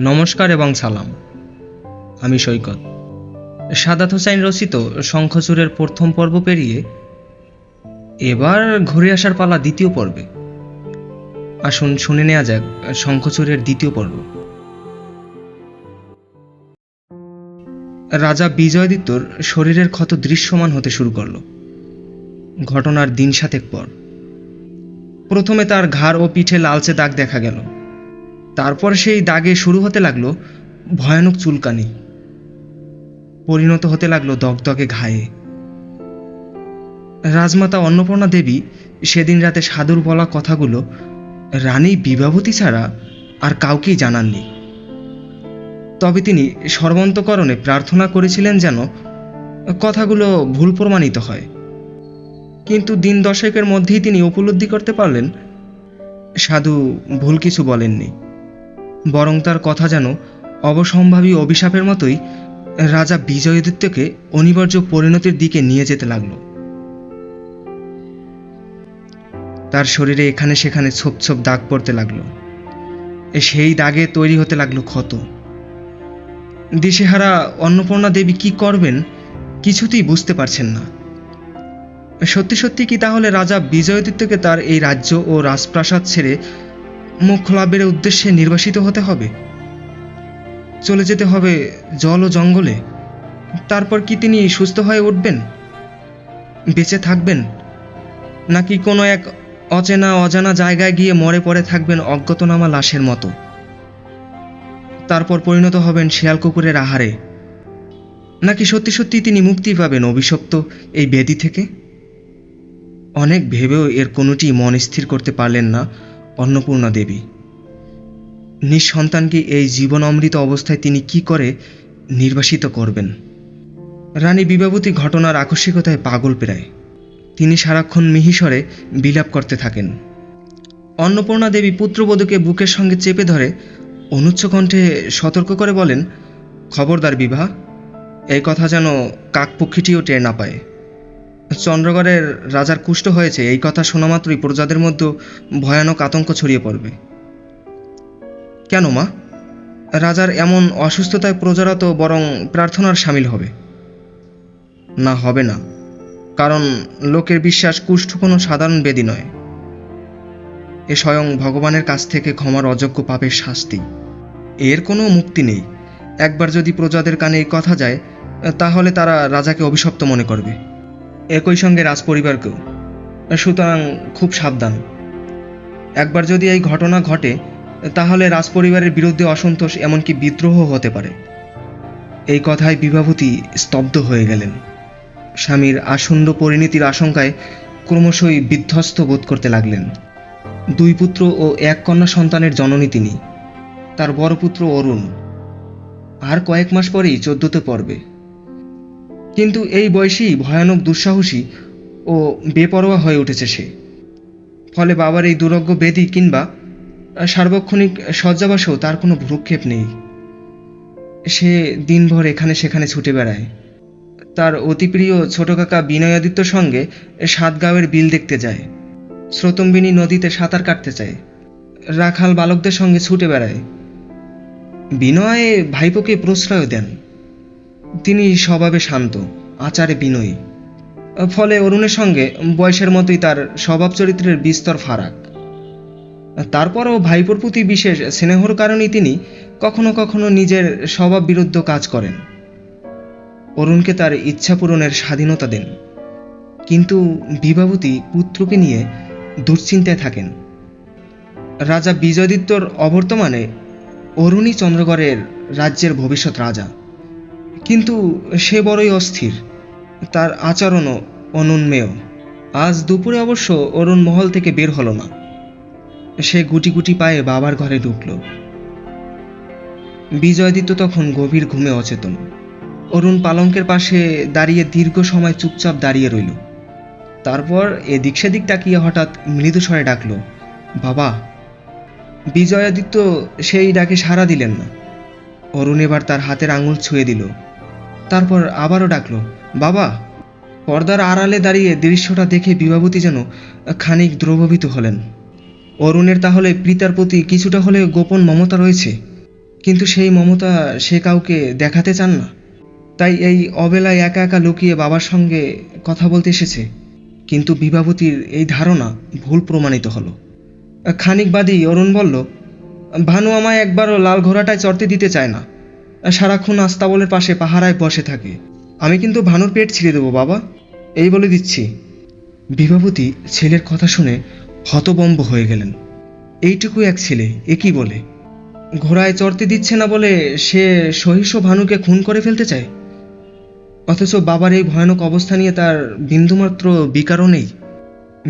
নমস্কার এবং সালাম। আমি সৈকত। সাদাত হোসাইন রচিত শঙ্খচূড়ের প্রথম পর্ব পেরিয়ে এবার ঘুরে আসার পালা দ্বিতীয় পর্বে। আসুন শুনে নেওয়া যাক শঙ্খচূড়ের দ্বিতীয় পর্ব। রাজা বিজয়াদিত্যর শরীরের ক্ষত দৃশ্যমান হতে শুরু করল ঘটনার দিন সাতেক পর। প্রথমে তার ঘাড় ও পিঠে লালচে দাগ দেখা গেল। তারপর সেই দাগে শুরু হতে লাগলো ভয়ানক চুলকানি, পরিণত হতে লাগলো দগদগে ঘায়ে। রাজমাতা অন্নপূর্ণা দেবী সেদিন রাতে সাধুর বলা কথাগুলো রানী বিভাবতী ছাড়া আর কাউকেই জানাননি। তবে তিনি সর্বান্তকরণে প্রার্থনা করেছিলেন যেন কথাগুলো ভুল প্রমাণিত হয়। কিন্তু দিন দশেকের মধ্যেই তিনি উপলব্ধি করতে পারলেন সাধু ভুল কিছু বলেননি, বরং তার কথা যেন অবসম্ভাবী অভিশাপের মতোই রাজা বিজয়াদিত্যকে অনিবার্য পরিণতির দিকে নিয়ে যেতে লাগল। তার শরীরে এখানে সেখানে ছোপ ছোপ দাগ পড়তে লাগলো। সেই দাগে তৈরি হতে লাগলো ক্ষত। দিশেহারা অন্নপূর্ণা দেবী কি করবেন কিছুতেই বুঝতে পারছেন না। সত্যি সত্যি কি তাহলে রাজা বিজয়াদিত্যকে তার এই রাজ্য ও রাজপ্রাসাদ ছেড়ে মোক্ষ লাভের উদ্দেশ্যে নির্বাসিত হতে হবে? চলে যেতে হবে জল ও জঙ্গলে? তারপর কি তিনি সুস্থ হয়ে উঠবেন, বেঁচে থাকবেন, নাকি কোনো এক অচেনা অজানা জায়গায় গিয়ে মরে পড়ে থাকবেন অজ্ঞাতনামা লাশের মতো? তারপর পরিণত হবেন শিয়াল কুকুরের আহারে? নাকি সত্যি সত্যি তিনি মুক্তি পাবেন অভিশপ্ত এই ব্যাধি থেকে? অনেক ভেবেও এর কোনোটি মন স্থির করতে পারলেন না অন্নপূর্ণা দেবী। নিঃসন্তানকে এই জীবন অমৃত অবস্থায় তিনি কি করে নির্বাসিত করবেন? রানী বিভাবতী ঘটনার আকস্মিকতায় পাগল প্রায়। তিনি সারাক্ষণ মিহিস্বরে বিলাপ করতে থাকেন। অন্নপূর্ণা দেবী পুত্রবধূকে বুকের সঙ্গে চেপে ধরে অনুচ্চ কণ্ঠে সতর্ক করে বলেন, খবরদার বিভা, এই কথা যেন কাকপক্ষীটিও টের না পায়। চন্দ্রগড়ের রাজার কুষ্ঠ হয়েছে এই কথা শোনা মাত্রই প্রজাদের মধ্যে ভয়ানক আতঙ্ক ছড়িয়ে পড়বে। কেন মা? রাজার এমন অসুস্থতায় প্রজারা তো বরং প্রার্থনার সামিল হবে। না, হবে না, কারণ লোকের বিশ্বাস কুষ্ঠ কোনো সাধারণ ব্যাধি নয়। এ স্বয়ং ভগবানের কাছ থেকে ক্ষমার অযোগ্য পাপের শাস্তি। এর কোনো মুক্তি নেই। একবার যদি প্রজাদের কানে এই কথা যায় তাহলে তারা রাজাকে অভিশপ্ত মনে করবে, একই সঙ্গে রাজপরিবারকেও। সুতরাং খুব সাবধান। একবার যদি এই ঘটনা ঘটে তাহলে রাজপরিবারের বিরুদ্ধে অসন্তোষ এমনকি বিদ্রোহ হতে পারে। এই কথায় বিভাবতী স্তব্ধ হয়ে গেলেন। স্বামীর আসন্ন পরিণতির আশঙ্কায় ক্রমশই বিধ্বস্ত বোধ করতে লাগলেন। 2 পুত্র ও 1 কন্যা সন্তানের জননী তিনি। তার বড় পুত্র অরুণ আর কয়েক মাস পরেই 14তে পড়বে। কিন্তু এই বয়সেই ভয়ানক দুঃসাহসী ও বেপরোয়া হয়ে উঠেছে সে। ফলে বাবার এই দুরোগ্য ব্যাধি কিংবা সার্বক্ষণিক শয্যাবাসেও তার কোনো ভ্রুক্ষেপ নেই। সে দিনভর এখানে সেখানে ছুটে বেড়ায়। তার অতি প্রিয় ছোট কাকা বিনয়াদিত্যর সঙ্গে সাতগাঁওয়ের বিল দেখতে যায়, স্রোতম্বিনী নদীতে সাঁতার কাটতে চায়, রাখাল বালকদের সঙ্গে ছুটে বেড়ায়। বিনয় ভাইপোকে প্রশ্রয় দেন। তিনি স্বভাবে শান্ত, আচারে বিনয়ী। ফলে অরুণের সঙ্গে বয়সের মতোই তার স্বভাব চরিত্রের বিস্তর ফারাক। তারপরও ভাইপোর প্রতি বিশেষ স্নেহর কারণেই তিনি কখনো কখনো নিজের স্বভাব বিরুদ্ধ কাজ করেন। অরুণকে তার ইচ্ছা পূরণের স্বাধীনতা দেন। কিন্তু বিভাবতী পুত্রকে নিয়ে দুশ্চিন্তায় থাকেন। রাজা বিজয়াদিত্যর অবর্তমানে অরুণই চন্দ্রগড়ের রাজ্যের ভবিষ্যৎ রাজা। কিন্তু সে বড়ই অস্থির, তার আচরণও অনুন্মেয়। আজ দুপুরে অবশ্য অরুণ মহল থেকে বের হলো না। সে গুটি গুটি পায়ে বাবার ঘরে ঢুকল। বিজয়াদিত্য তখন গভীর ঘুমে অচেতন। অরুণ পালঙ্কের পাশে দাঁড়িয়ে দীর্ঘ সময় চুপচাপ দাঁড়িয়ে রইল। তারপর এদিক সেদিক তাকিয়ে হঠাৎ মৃদু স্বরে ডাকল, বাবা। বিজয়াদিত্য সেই ডাকে সাড়া দিলেন না। অরুণ এবার তার হাতের আঙুল ছুঁয়ে দিল। তারপর আবারও ডাকল, বাবা। পর্দার আড়ালে দাঁড়িয়ে দৃশ্যটা দেখে বিভাবতী যেন খানিক দ্রবীভূত হলেন। অরুণের তাহলে পিতার প্রতি কিছুটা হলেও গোপন মমতা রয়েছে। কিন্তু সেই মমতা সে কাউকে দেখাতে চান না, তাই এই অবেলায় একা একা লুকিয়ে বাবার সঙ্গে কথা বলতে এসেছে। কিন্তু বিভাবতীর এই ধারণা ভুল প্রমাণিত হলো। খানিক বাদেই অরুণ বলল, ভানু আমায় একবারও লাল ঘোড়াটায় চড়তে দিতে চায় না, সারাক্ষণ আস্তাবলের পাশে পাহারায় বসে থাকে। আমি কিন্তু ভানুর পেট ছিঁড়ে দেবো বাবা, এই বলে দিচ্ছি। বিভাবতী ছেলের কথা শুনে হতবম্ব হয়ে গেলেন। এইটুকু এক ছেলে এ কি বলে? ঘোড়ায় চড়তে দিচ্ছে না বলে সে সহিষ্ণু ভানুকে খুন করে ফেলতে চায়, অথচ বাবার এই ভয়ানক অবস্থা নিয়ে তার বিন্দুমাত্র বিকারও নেই।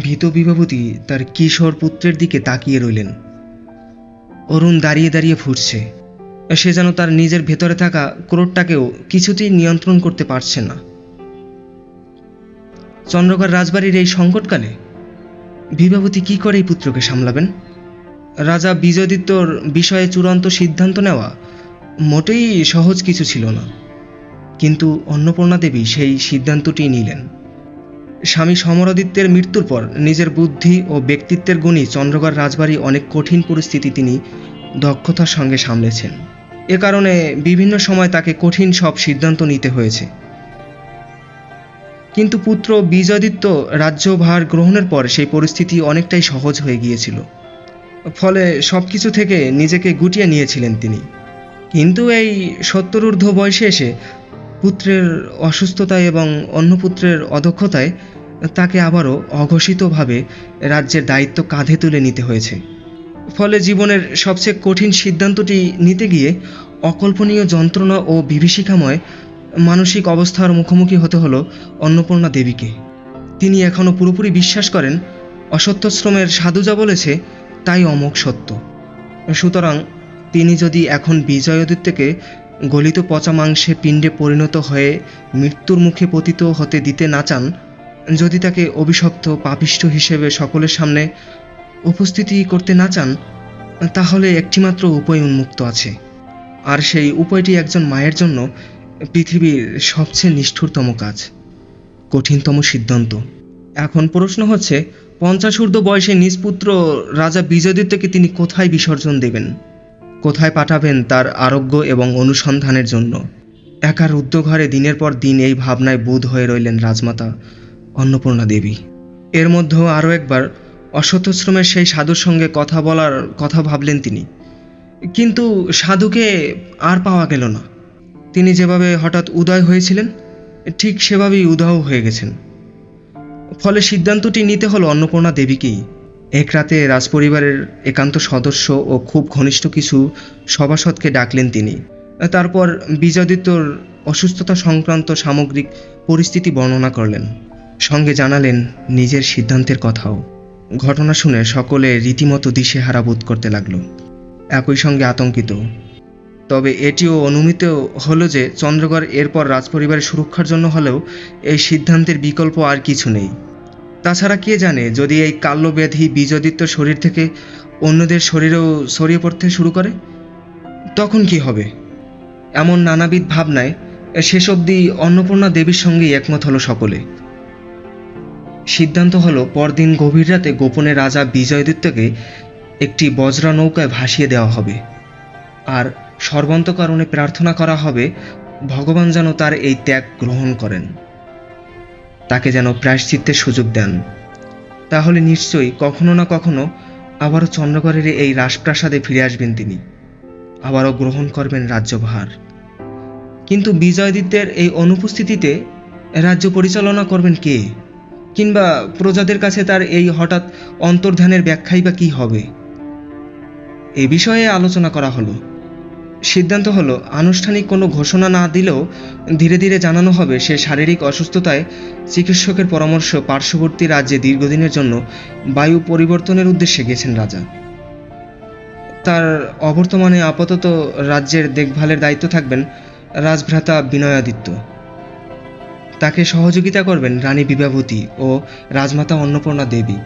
ভীত বিভাবতী তার কিশোর পুত্রের দিকে তাকিয়ে রইলেন। অরুণ দাঁড়িয়ে দাঁড়িয়ে ফুটছে। সে যেন তার নিজের ভেতরে থাকা ক্রোধটাকেও কিছুতেই নিয়ন্ত্রণ করতে পারছে না। চন্দ্রগড় রাজবাড়ির এই সংকটকালে বিভাবতী কি করে এই পুত্রকে সামলাবেন? রাজা বিজয়াদিত্যর বিষয়ে চূড়ান্ত সিদ্ধান্ত নেওয়া মোটেই সহজ কিছু ছিল না, কিন্তু অন্নপূর্ণা দেবী সেই সিদ্ধান্তটি নিলেন। স্বামী সমরাদিত্যের মৃত্যুর পর নিজের বুদ্ধি ও ব্যক্তিত্বের গুণী চন্দ্রগড় রাজবাড়ি অনেক কঠিন পরিস্থিতি তিনি দক্ষতার সঙ্গে সামলেছেন। এ কারণে বিভিন্ন সময় তাকে কঠিন সব সিদ্ধান্ত নিতে হয়েছে। কিন্তু পুত্র বিজয়াদিত্য রাজ্যভার গ্রহণের পর সেই পরিস্থিতি অনেকটাই সহজ হয়ে গিয়েছিল। ফলে সব কিছু থেকে নিজেকে গুটিয়ে নিয়েছিলেন তিনি। কিন্তু এই 70 ঊর্ধ্ব বয়সে এসে পুত্রের অসুস্থতায় এবং অন্য পুত্রের অদক্ষতায় তাকে আবারও অঘোষিতভাবে রাজ্যের দায়িত্ব কাঁধে তুলে নিতে হয়েছে। ফলে জীবনের সবচেয়ে কঠিন সিদ্ধান্তটি নিতে গিয়ে অকল্পনীয় যন্ত্রণা ও বিভীষিকাময় মানসিক অবস্থার মুখোমুখি হতে হলো অন্নপূর্ণা দেবীকে। তিনি এখনও পুরোপুরি বিশ্বাস করেন অসত্যশ্রমের সাধু যা বলেছে তাই অমোঘ সত্য। সুতরাং তিনি যদি এখন বিজয়াদিত্যকে গলিত পচা মাংসে পিণ্ডে পরিণত হয়ে মৃত্যুর মুখে পতিত হতে দিতে না চান, যদি তাকে অভিশপ্ত পাপিষ্ঠ হিসেবে সকলের সামনে উপস্থিতি করতে না চান, তাহলে একটিমাত্র উপায় উন্মুক্ত আছে। আর সেই উপায়টি একজন মায়ের জন্য পৃথিবীর সবচেয়ে নিষ্ঠুরতম কাজ, কঠিনতম সিদ্ধান্ত। এখন প্রশ্ন হচ্ছে, 50 ঊর্ধ্ব বয়সে নিজ পুত্র রাজা বিজয়াদিত্যকে তিনি কোথায় বিসর্জন দেবেন? কোথায় পাঠাবেন তার আরোগ্য এবং অনুসন্ধানের জন্য? একা রুদ্ধঘরে দিনের পর দিন এই ভাবনায় বুঁদ হয়ে রইলেন রাজমাতা অন্নপূর্ণা দেবী। এর মধ্যেও আরও একবার অসত্যশ্রমের সেই সাধুর সঙ্গে কথা বলার কথা ভাবলেন তিনি। কিন্তু সাধুকে আর পাওয়া গেল না। তিনি যেভাবে হঠাৎ উদয় হয়েছিলেন ঠিক সেভাবেই উধাও হয়ে গেছেন। ফলে সিদ্ধান্তটি নিতে হলো অন্নপূর্ণা দেবীকেই। এক রাতে রাজপরিবারের একান্ত সদস্য ও খুব ঘনিষ্ঠ কিছু সভাসদকে ডাকলেন তিনি। তারপর বিজয়াদিত্যর অসুস্থতা সংক্রান্ত সামগ্রিক পরিস্থিতি বর্ণনা করলেন, সঙ্গে জানালেন নিজের সিদ্ধান্তের কথাও। ঘটনা শুনে সকলে রীতিমতো দিশেহারা বোধ করতে লাগলো, একই সঙ্গে আতঙ্কিত। তবে এটিও অনুমিত হলো যে চন্দ্রগড় এরপর রাজপরিবারের সুরক্ষার জন্য হলেও এই সিদ্ধান্তের বিকল্প আর কিছু নেই। তাছাড়া কে জানে, যদি এই কাল্যব্যাধি বিজয়াদিত্য শরীর থেকে অন্যদের শরীরেও ছড়িয়ে পড়তে শুরু করে, তখন কি হবে? এমন নানাবিধ ভাবনায় শেষ অবধি অন্নপূর্ণা দেবীর সঙ্গেই একমত হলো সকলে। সিদ্ধান্ত হলো পরদিন গভীর রাতে গোপনে রাজা বিজয়াদিত্যকে একটি বজ্রা নৌকায় ভাসিয়ে দেওয়া হবে, আর সর্বান্তকারণে প্রার্থনা করা হবে ভগবান যেন তার এই ত্যাগ গ্রহণ করেন, তাকে যেন প্রায়শ্চিত্তের সুযোগ দেন। তাহলে নিশ্চয়ই কখনো না কখনো আবারও চন্দ্রগড়ের এই রাজপ্রাসাদে ফিরে আসবেন তিনি, আবারও গ্রহণ করবেন রাজ্যভার। কিন্তু বিজয়াদিত্যের এই অনুপস্থিতিতে রাজ্য পরিচালনা করবেন কে? কিংবা প্রজাদের কাছে তার এই হঠাৎ অন্তর্ধানের ব্যাখ্যাই বা কী হবে? এ বিষয়ে আলোচনা করা হলো। সিদ্ধান্ত হলো আনুষ্ঠানিক কোনো ঘোষণা না দিলেও ধীরে ধীরে জানানো হবে সে শারীরিক অসুস্থতায় চিকিৎসকের পরামর্শ পার্শ্ববর্তী রাজ্যে দীর্ঘদিনের জন্য বায়ু পরিবর্তনের উদ্দেশ্যে গেছেন রাজা। তার অবর্তমানে আপাতত রাজ্যের দেখভালের দায়িত্ব থাকবেন রাজভ্রাতা বিনয়াদিত্য। তাকে সহযোগিতা করবেন রানী বিভাবতী ও রাজমাতা অন্নপূর্ণা দেবী।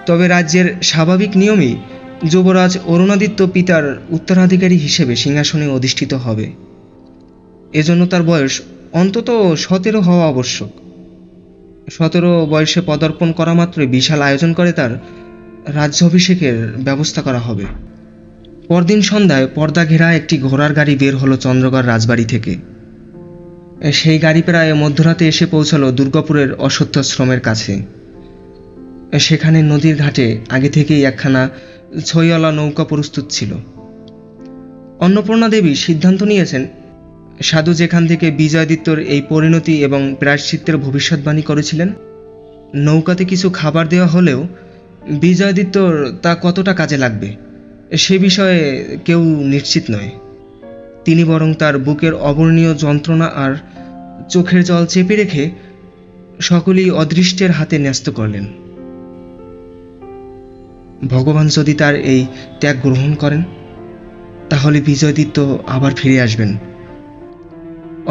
তবে রাজ্যের স্বাভাবিক নিয়মেই যুবরাজ অরুণাদিত্য পিতার উত্তরাধিকারী হিসেবে সিংহাসনে অধিষ্ঠিত হবে। এজন্য তার বয়স অন্তত 17 হওয়া আবশ্যক। 17 বয়সে পদার্পণ করা মাত্রই বিশাল আয়োজন করে তার রাজ্যাভিষেকের ব্যবস্থা করা হবে। পরদিন সন্ধ্যায় পর্দা ঘেরা একটি ঘোড়ার গাড়ি বের হলো চন্দ্রগড় রাজবাড়ি থেকে। সেই গাড়ি প্রায় মধ্যরাতে এসে পৌঁছালো দুর্গাপুরের অশ্বত্থাশ্রমের কাছে। সেখানে নদীর ঘাটে আগে থেকেই একখানা ছইওয়ালা নৌকা প্রস্তুত ছিল। অন্নপূর্ণা দেবী সিদ্ধান্ত নিয়েছেন, সাধু যেখান থেকে বিজয়াদিত্যর এই পরিণতি এবং প্রায়শ্চিত্তের ভবিষ্যৎবাণী করেছিলেন, নৌকাতে কিছু খাবার দেওয়া হলেও বিজয়াদিত্যর তা কতটা কাজে লাগবে সে বিষয়ে কেউ নিশ্চিত নয়। তিনি বরং তার বুকের অবর্ণীয় যন্ত্রণা আর চোখের জল চেপে রেখে সকলেই অদৃষ্টের হাতে ন্যস্ত করলেন। ভগবান যদি তার এই ত্যাগ গ্রহণ করেন, তাহলে বিজয়াদিত্য আবার ফিরে আসবেন,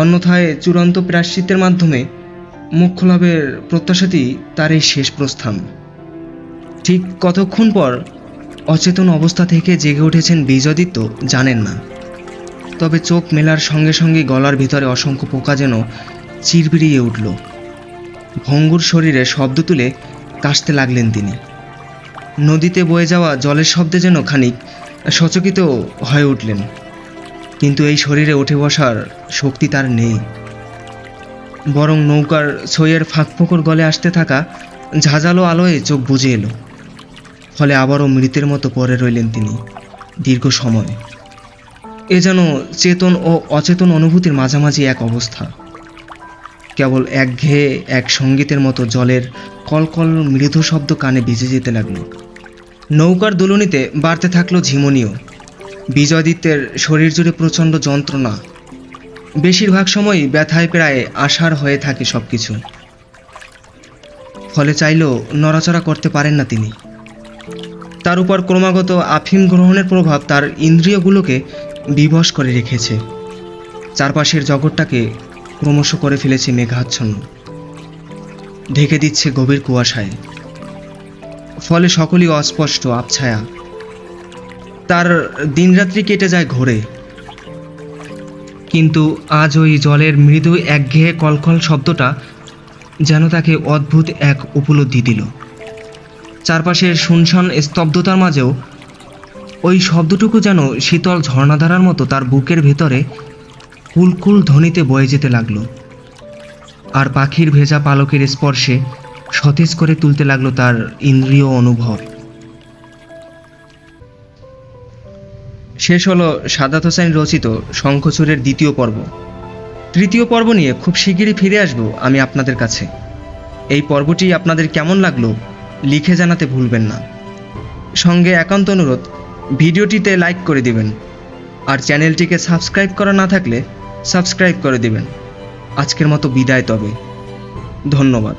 অন্যথায় চূড়ান্ত প্রায়শ্চিত্তের মাধ্যমে মোক্ষ লাভের প্রত্যাশাতেই তার এই শেষ প্রস্থান। ঠিক কতক্ষণ পর অচেতন অবস্থা থেকে জেগে উঠেছেন বিজয়াদিত্য জানেন না, তবে চোখ মেলার সঙ্গে সঙ্গে গলার ভিতরে অসংখ্য পোকা যেন চিরবিড়িয়ে উঠল। ভঙ্গুর শরীরে শব্দ তুলে কাশতে লাগলেন তিনি। নদীতে বয়ে যাওয়া জলের শব্দে যেন খানিক সচকিত হয়ে উঠলেন, কিন্তু এই শরীরে উঠে বসার শক্তি তার নেই। বরং নৌকার ছইয়ের ফাঁকফোকর গলে আসতে থাকা ঝাঁঝালো আলোয় চোখ বুজে এলো। ফলে আবারও মৃতের মতো পড়ে রইলেন তিনি দীর্ঘ সময়। এ যেন চেতন ও অচেতন অনুভূতির মাঝামাঝি এক অবস্থা। কেবল একঘেয়ে এক সঙ্গীতের মতো জলের কলকল মৃদু শব্দ কানে ভেসে যেতে লাগলো। নৌকার দুলুনিতে বাড়তে থাকলো ঝিমুনিও। বিজয়াদিত্যের শরীর জুড়ে প্রচণ্ড যন্ত্রণা, বেশিরভাগ সময়ই ব্যথায় প্রায় আশার হয়ে থাকে সব কিছু। ফলে চাইলেও নড়াচড়া করতে পারেন না তিনি। তার উপর ক্রমাগত আফিম গ্রহণের প্রভাব তার ইন্দ্রিয়গুলোকে বিবশ করে রেখেছে। চারপাশের জগৎটাকে ক্রমশ করে ফেলেছে মেঘাচ্ছন্ন, ঢেকে দিচ্ছে গভীর কুয়াশায়। ফলে সকলই অস্পষ্ট আবছায়া। তার দিনরাত্রি কেটে যায় ঘোরে। কিন্তু আজ ওই জলের মৃদু একঘেয়ে কলকল শব্দটা যেন তাকে অদ্ভুত এক উপলব্ধি দিল। চারপাশের শুনশান স্তব্ধতার মাঝেও ওই শব্দটুকু যেন শীতল ঝর্ণাধারার মতো তার বুকের ভেতরে কুলকুল ধ্বনিতে বয়ে যেতে লাগলো, আর পাখির ভেজা পালকের স্পর্শে সতেজ করে তুলতে লাগলো তার ইন্দ্রিয় অনুভব। শেষ হলো সাদাত হোসেন রচিত শঙ্খচূড়ের দ্বিতীয় পর্ব। তৃতীয় পর্ব নিয়ে খুব শিগগিরই ফিরে আসবো আমি আপনাদের কাছে। এই পর্বটি আপনাদের কেমন লাগলো লিখে জানাতে ভুলবেন না। সঙ্গে একান্ত অনুরোধ, ভিডিওটিতে লাইক করে দিবেন, আর চ্যানেলটিকে সাবস্ক্রাইব করা না থাকলে সাবস্ক্রাইব করে দিবেন। আজকের মতো বিদায় তবে, ধন্যবাদ।